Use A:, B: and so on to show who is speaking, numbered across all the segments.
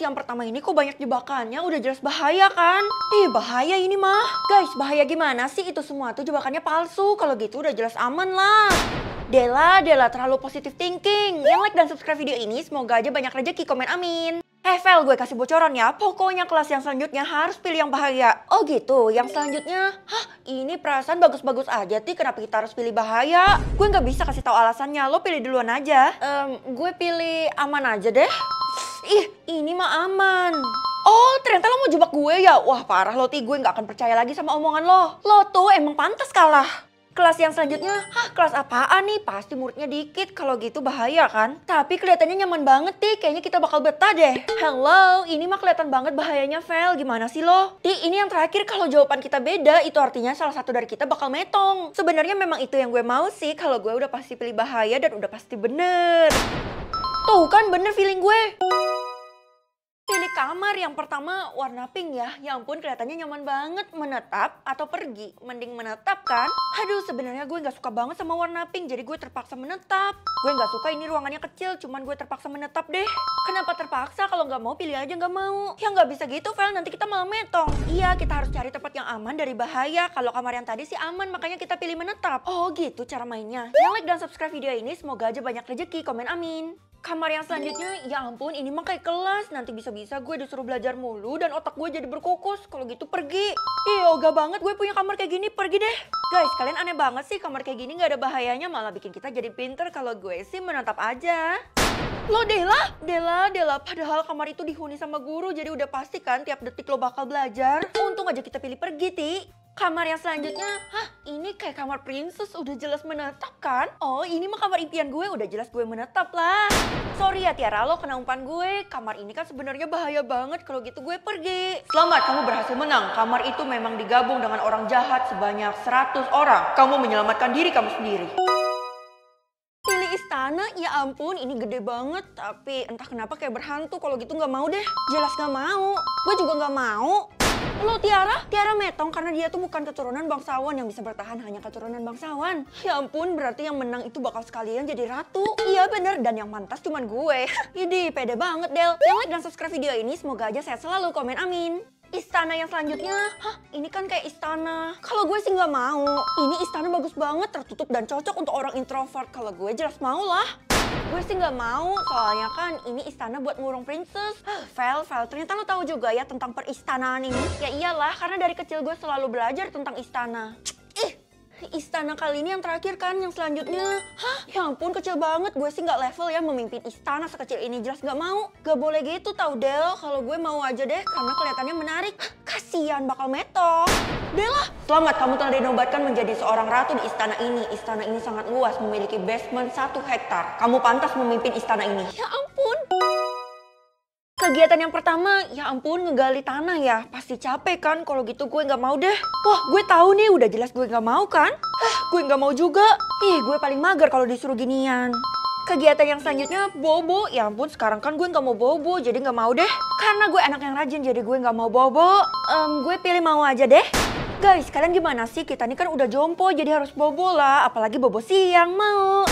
A: yang pertama ini kok banyak jebakannya, udah jelas bahaya kan? Ih, bahaya ini mah. Guys, bahaya gimana sih? Itu semua tuh jebakannya palsu. Kalau gitu udah jelas aman lah. Dela terlalu positive thinking. Yang like dan subscribe video ini, semoga aja banyak rezeki, komen amin. Vel, gue kasih bocoran ya. Pokoknya kelas yang selanjutnya harus pilih yang bahaya. Oh gitu, yang selanjutnya. Hah, ini perasaan bagus-bagus aja, Ti. Kenapa kita harus pilih bahaya? Gue nggak bisa kasih tahu alasannya, lo pilih duluan aja. Gue pilih aman aja deh. Ih, ini mah aman. Oh, ternyata lo mau jebak gue ya? Wah, parah lo, Ti. Gue nggak akan percaya lagi sama omongan lo. Lo tuh emang pantas kalah. Kelas yang selanjutnya, kelas apaan nih? Pasti muridnya dikit, kalau gitu bahaya kan? Tapi kelihatannya nyaman banget, Ti. Kayaknya kita bakal betah deh. Hello, ini mah kelihatan banget bahayanya, Vel. Gimana sih lo? Ti, ini yang terakhir kalau jawaban kita beda, itu artinya salah satu dari kita bakal metong. Sebenarnya memang itu yang gue mau sih, kalau gue udah pasti pilih bahaya dan udah pasti bener. Tuh kan bener feeling gue. Pilih kamar yang pertama warna pink ya. Ya ampun, kelihatannya nyaman banget. Menetap atau pergi? Mending menetap kan? Aduh, sebenarnya gue nggak suka banget sama warna pink, jadi gue terpaksa menetap. Gue nggak suka ini ruangannya kecil, cuman gue terpaksa menetap deh. Kenapa terpaksa? Kalau nggak mau pilih aja nggak mau. Ya nggak bisa gitu, Vel. Nanti kita malah metong. Iya, kita harus cari tempat yang aman dari bahaya. Kalau kamar yang tadi sih aman, makanya kita pilih menetap. Oh gitu cara mainnya. Yang like dan subscribe video ini, semoga aja banyak rezeki, komen amin. Kamar yang selanjutnya, ya ampun, ini mah kayak kelas. Nanti bisa-bisa gue disuruh belajar mulu dan otak gue jadi berkukus. Kalau gitu pergi. Ih, ogah banget gue punya kamar kayak gini, pergi deh. Guys, kalian aneh banget sih, kamar kayak gini gak ada bahayanya, malah bikin kita jadi pinter. Kalau gue sih menatap aja. Lo Dela, padahal kamar itu dihuni sama guru, jadi udah pasti kan tiap detik lo bakal belajar. Untung aja kita pilih pergi, Ti. Kamar yang selanjutnya, ini kayak kamar princess, udah jelas menetap kan? Oh, ini mah kamar impian gue, udah jelas gue menetap lah. Sorry ya Tiara, lo kena umpan gue. Kamar ini kan sebenarnya bahaya banget, kalau gitu gue pergi. Selamat, kamu berhasil menang. Kamar itu memang digabung dengan orang jahat sebanyak 100 orang. Kamu menyelamatkan diri kamu sendiri. Pilih istana, ya ampun ini gede banget. Tapi entah kenapa kayak berhantu, kalau gitu nggak mau deh. Jelas nggak mau, gue juga nggak mau. Lo Tiara metong karena dia tuh bukan keturunan bangsawan, yang bisa bertahan hanya keturunan bangsawan. Ya ampun, berarti yang menang itu bakal sekalian jadi ratu. Iya bener, dan yang mantas cuman gue. Idih, pede banget Del. Yang like dan subscribe video ini, semoga aja sehat selalu, komen amin. Istana yang selanjutnya, ini kan kayak istana. Kalau gue sih nggak mau. Ini istana bagus banget, tertutup dan cocok untuk orang introvert. Kalau gue jelas mau lah. Gue sih nggak mau, soalnya kan ini istana buat ngurung princess. Vel, ternyata lo tahu juga ya tentang peristanaan ini? Ya iyalah, karena dari kecil gue selalu belajar tentang istana. Istana kali ini yang terakhir kan, yang selanjutnya. Ya ampun, kecil banget. Gue sih nggak level ya memimpin istana sekecil ini. Jelas nggak mau. Gak boleh gitu tau Del. Kalau gue mau aja deh, karena kelihatannya menarik. Kasian bakal metong. Dela, selamat, kamu telah dinobatkan menjadi seorang ratu di istana ini. Istana ini sangat luas, memiliki basement 1 hektar. Kamu pantas memimpin istana ini. Ya ampun. Kegiatan yang pertama, ya ampun ngegali tanah ya. Pasti capek kan, kalau gitu gue nggak mau deh. Wah, gue tahu nih, udah jelas gue nggak mau kan? Gue nggak mau juga. Ih, gue paling mager kalau disuruh ginian. Kegiatan yang selanjutnya, bobo. Ya ampun, sekarang kan gue nggak mau bobo, jadi nggak mau deh. Karena gue anak yang rajin, jadi gue nggak mau bobo. Gue pilih mau aja deh. Guys, kalian gimana sih? Kita ini kan udah jompo, jadi harus bobo lah. Apalagi bobo siang mau.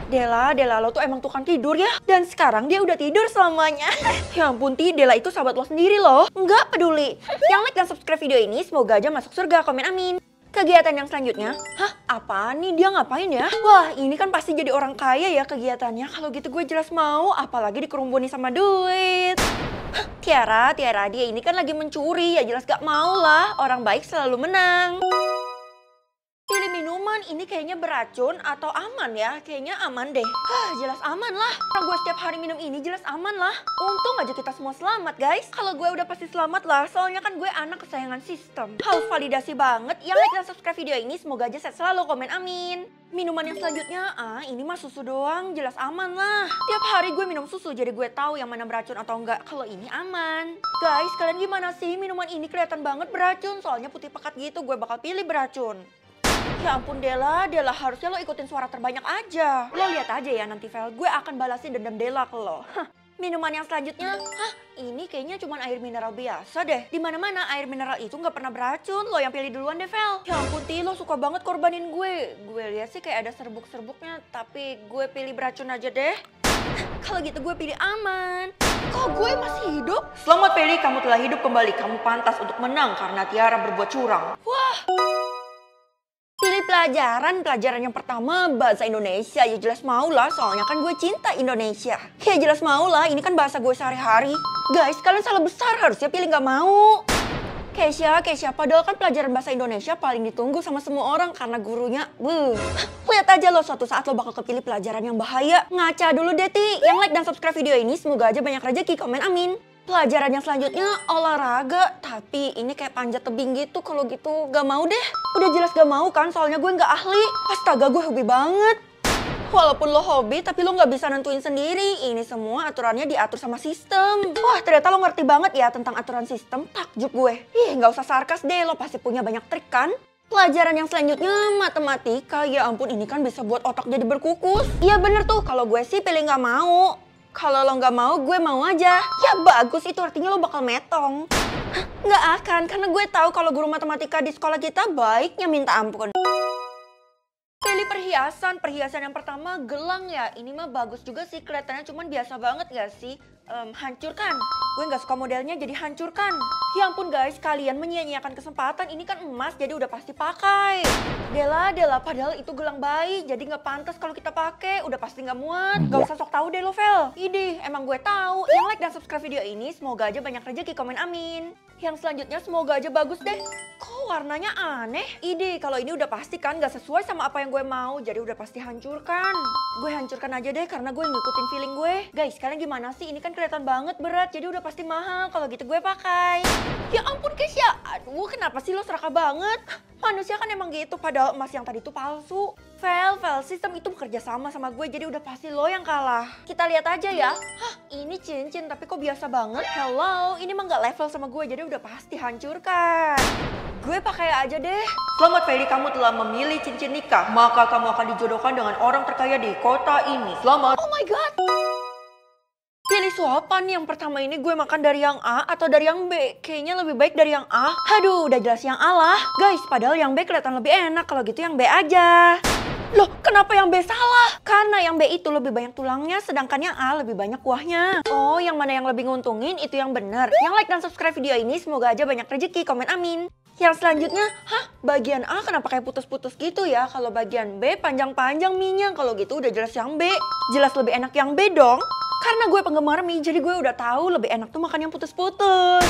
A: Dela, lo tuh emang tukang tidur ya? Dan sekarang dia udah tidur selamanya. Ya ampun Ti, Dela itu sahabat lo sendiri loh. Nggak peduli. Yang like dan subscribe video ini, semoga aja masuk surga, komen amin. Kegiatan yang selanjutnya, apaan nih, dia ngapain ya? Wah, ini kan pasti jadi orang kaya ya kegiatannya. Kalau gitu gue jelas mau, apalagi dikerumbunin sama duit. Tiara, dia ini kan lagi mencuri, ya jelas gak mau lah. Orang baik selalu menang. Pilih minuman, ini kayaknya beracun atau aman ya? Kayaknya aman deh. Jelas aman lah. Karena gue setiap hari minum ini jelas aman lah. Untung aja kita semua selamat guys. Kalau gue udah pasti selamat lah, soalnya kan gue anak kesayangan sistem. Harus validasi banget. Yang like dan subscribe video ini, semoga aja sehat selalu, komen amin. Minuman yang selanjutnya, ini mah susu doang, jelas aman lah. Tiap hari gue minum susu, jadi gue tahu yang mana beracun atau enggak. Kalau ini aman. Guys, kalian gimana sih? Minuman ini kelihatan banget beracun, soalnya putih pekat gitu, gue bakal pilih beracun. Ya ampun Dela, harusnya lo ikutin suara terbanyak aja. Lo lihat aja ya nanti Vel, gue akan balasin dendam Dela ke lo. Minuman yang selanjutnya, ini kayaknya cuma air mineral biasa deh. Dimana-mana air mineral itu nggak pernah beracun. Lo yang pilih duluan deh Vel. Ya ampun Ti, lo suka banget korbanin gue. Gue lihat sih kayak ada serbuk-serbuknya, tapi gue pilih beracun aja deh. Kalau gitu gue pilih aman. Kok gue masih hidup? Selamat Feli, kamu telah hidup kembali. Kamu pantas untuk menang karena Tiara berbuat curang. Wah. Pilih pelajaran yang pertama bahasa Indonesia. Ya jelas mau lah, soalnya kan gue cinta Indonesia. Ya jelas mau lah, ini kan bahasa gue sehari-hari. Guys, kalian salah besar, harusnya pilih nggak mau. Kesha, padahal kan pelajaran bahasa Indonesia paling ditunggu sama semua orang karena gurunya, lihat aja lo, suatu saat lo bakal kepilih pelajaran yang bahaya. Ngaca dulu deh, Ti. Yang like dan subscribe video ini, semoga aja banyak rezeki, komen amin. Pelajaran yang selanjutnya olahraga, tapi ini kayak panjat tebing gitu. Kalau gitu gak mau deh. Udah jelas gak mau kan, soalnya gue gak ahli. Astaga, gue hobi banget. Walaupun lo hobi, tapi lo gak bisa nentuin sendiri. Ini semua aturannya diatur sama sistem. Wah, ternyata lo ngerti banget ya tentang aturan sistem. Takjub gue. Ih, gak usah sarkas deh, lo pasti punya banyak trik kan? Pelajaran yang selanjutnya matematika. Ya ampun, ini kan bisa buat otak jadi berkukus. Iya bener tuh, kalau gue sih pilih gak mau. Kalau lo nggak mau, gue mau aja. Ya bagus, itu artinya lo bakal metong. Hah, nggak akan, karena gue tahu kalau guru matematika di sekolah kita baiknya minta ampun. Pilih perhiasan yang pertama gelang ya. Ini mah bagus juga sih kelihatannya, cuman biasa banget gak sih? Hancurkan. Gue nggak suka modelnya, jadi hancurkan. Ya ampun guys, kalian menyia-nyiakan kesempatan. Ini kan emas, jadi udah pasti pakai. Dela, padahal itu gelang bayi, jadi nggak pantas kalau kita pakai. Udah pasti nggak muat. Gak usah sok tahu deh lo, Vel. Idih, emang gue tahu. Yang like dan subscribe video ini, semoga aja banyak rezeki, komen amin. Yang selanjutnya semoga aja bagus deh. Kok warnanya aneh? Idih, kalau ini udah pasti kan nggak sesuai sama apa yang gue mau, jadi udah pasti hancurkan. Gue hancurkan aja deh karena gue ngikutin feeling gue. Guys, kalian gimana sih? Ini kan kelihatan banget berat, jadi udah pasti mahal. Kalau gitu gue pakai. Ya ampun Kesha, aduh kenapa sih lo serakah banget? Manusia kan emang gitu, padahal emas yang tadi itu palsu. Vel, sistem itu bekerja sama gue, jadi udah pasti lo yang kalah. Kita lihat aja ya. Hah, ini cincin tapi kok biasa banget? Hello, ini mah nggak level sama gue, jadi udah pasti hancurkan. Gue pakai aja deh. Selamat Feli, kamu telah memilih cincin nikah. Maka kamu akan dijodohkan dengan orang terkaya di kota ini. Selamat. Oh my god. Pilih suapan. Yang pertama ini gue makan dari yang A atau dari yang B? Kayaknya lebih baik dari yang A. Aduh, udah jelas yang A lah. Guys, padahal yang B kelihatan lebih enak. Kalau gitu yang B aja. Loh, kenapa yang B salah? Karena yang B itu lebih banyak tulangnya, sedangkan yang A lebih banyak kuahnya. Oh, yang mana yang lebih nguntungin itu yang benar. Yang like dan subscribe video ini, semoga aja banyak rezeki, komen amin. Yang selanjutnya, bagian A kenapa kayak putus-putus gitu ya? Kalau bagian B panjang-panjang mie-nya, kalau gitu udah jelas yang B. Jelas lebih enak yang B dong. Karena gue penggemar mie, jadi gue udah tahu lebih enak tuh makan yang putus-putus.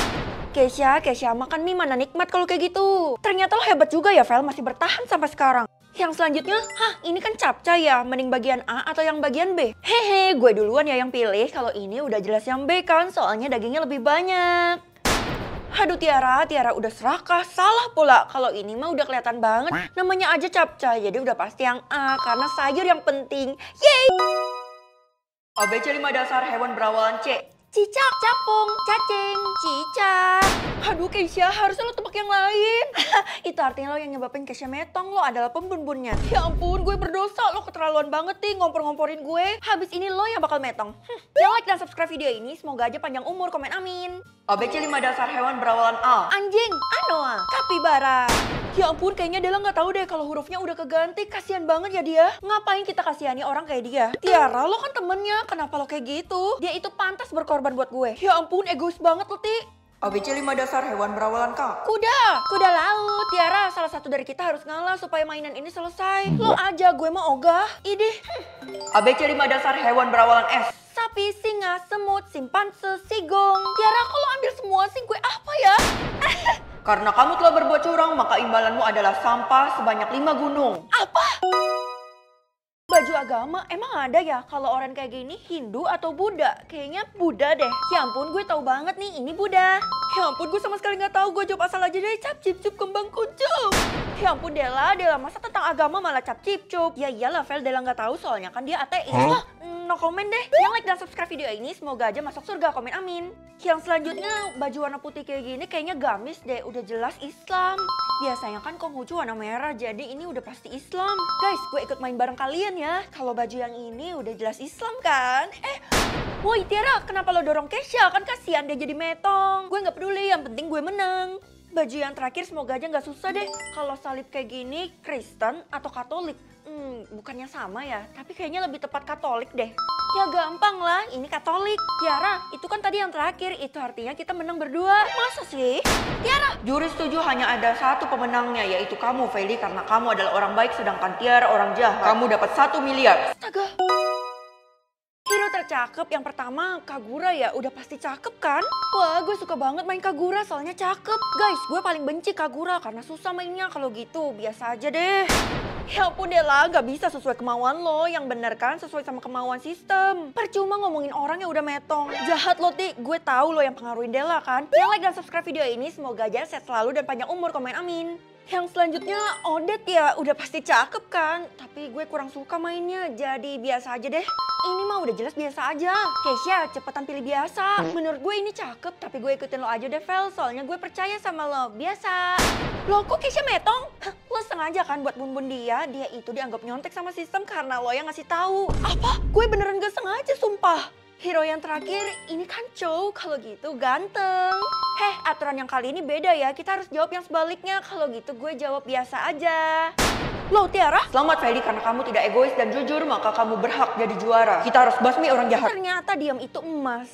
A: Kesha, makan mie mana nikmat kalau kayak gitu. Ternyata lo hebat juga ya, Vel, masih bertahan sampai sekarang. Yang selanjutnya, ini kan capcay ya, mending bagian A atau yang bagian B? Hehe, gue duluan ya yang pilih, kalau ini udah jelas yang B kan, soalnya dagingnya lebih banyak. Aduh Tiara udah serakah, salah pula. Kalau ini mah udah kelihatan banget, namanya aja capcay, jadi udah pasti yang A, karena sayur yang penting. Yeay! ABC 5 dasar hewan berawalan C. Cicak, capung, cacing, cicak. Aduh Kesha, harusnya lo tebak yang lain. Itu artinya lo yang nyebabin Kesha metong, lo adalah pembun-bunnya. Ya ampun, gue berdosa, lo keterlaluan banget nih ngompor-ngomporin gue. Habis ini lo yang bakal metong. Jangan like dan subscribe video ini, semoga aja panjang umur, komen amin. ABC 5 dasar hewan berawalan A. Anjing, anoa, kapibara. Ya ampun, kayaknya Dela nggak tahu deh kalau hurufnya udah keganti. Kasian banget ya dia. Ngapain kita kasihani orang kayak dia? Tiara, lo kan temennya, kenapa lo kayak gitu? Dia itu pantas berkorban buat gue. Ya ampun, egois banget lo, Ti. ABC 5 dasar hewan berawalan K. Kuda laut. Tiara, salah satu dari kita harus ngalah supaya mainan ini selesai. Lo aja, gue mah ogah. Idih. ABC 5 dasar hewan berawalan S. Sapi, singa, semut, simpanse, sigong. Tiara, kalau ambil semua sih gue apa ya? Karena kamu telah berbuat curang, maka imbalanmu adalah sampah sebanyak 5 gunung. Apa? Baju agama, emang ada ya kalau orang kayak gini Hindu atau Buddha? Kayaknya Buddha deh. Ya ampun, gue tahu banget nih ini Buddha. Ya ampun, gue sama sekali nggak tahu. Gue jawab asal aja deh, cap cip cup kembang kucing. Ya ampun Dela masa tentang agama malah cap cip cup? Ya iyalah Vel, Dela nggak tahu soalnya kan dia ateis. Wah, no komen deh. Yang like dan subscribe video ini semoga aja masuk surga, komen amin. Yang selanjutnya baju warna putih kayak gini kayaknya gamis deh, udah jelas Islam. Biasanya kan Konghucu warna merah, jadi ini udah pasti Islam. Guys, gue ikut main bareng kalian ya. Kalau baju yang ini udah jelas Islam kan? Woi Tiara, kenapa lo dorong Kesha? Kan kasihan dia jadi metong. Gue nggak peduli, yang penting gue menang. Baju yang terakhir semoga aja nggak susah deh. Kalau salib kayak gini, Kristen atau Katolik? Bukannya sama ya, tapi kayaknya lebih tepat Katolik deh. Ya gampang lah, ini Katolik. Tiara, itu kan tadi yang terakhir, itu artinya kita menang berdua. Masa sih? Tiara, juri setuju hanya ada satu pemenangnya, yaitu kamu, Feli, karena kamu adalah orang baik sedangkan Tiara orang jahat. Kamu dapat 1 miliar. Astaga. Hero tercakep yang pertama Kagura ya, udah pasti cakep kan? Wah, gue suka banget main Kagura soalnya cakep. Guys, gue paling benci Kagura karena susah mainnya. Kalau gitu biasa aja deh. Ya ampun Dela, gak bisa sesuai kemauan lo. Yang bener kan sesuai sama kemauan sistem. Percuma ngomongin orang yang udah metong. Jahat lo, Ti. Gue tahu lo yang pengaruhin Dela kan. Yang like dan subscribe video ini semoga aja sehat selalu dan panjang umur, komen amin. Yang selanjutnya Odette ya, udah pasti cakep kan. Tapi gue kurang suka mainnya, jadi biasa aja deh. Ini mah udah jelas biasa aja. Keisha, cepetan pilih biasa. Menurut gue ini cakep, tapi gue ikutin lo aja deh, Vel. Soalnya gue percaya sama lo, biasa. Lo kok Keisha metong? Hah, lo sengaja kan buat bun-bun dia? Dia itu dianggap nyontek sama sistem karena lo yang ngasih tahu. Apa? Gue beneran gak sengaja, sumpah. Hero yang terakhir, ini kan Chow, kalau gitu ganteng. Heh, aturan yang kali ini beda ya, kita harus jawab yang sebaliknya. Kalau gitu gue jawab biasa aja. Loh Tiara, selamat Feli, karena kamu tidak egois dan jujur, maka kamu berhak jadi juara. Kita harus basmi orang jahat. Ternyata diam itu emas.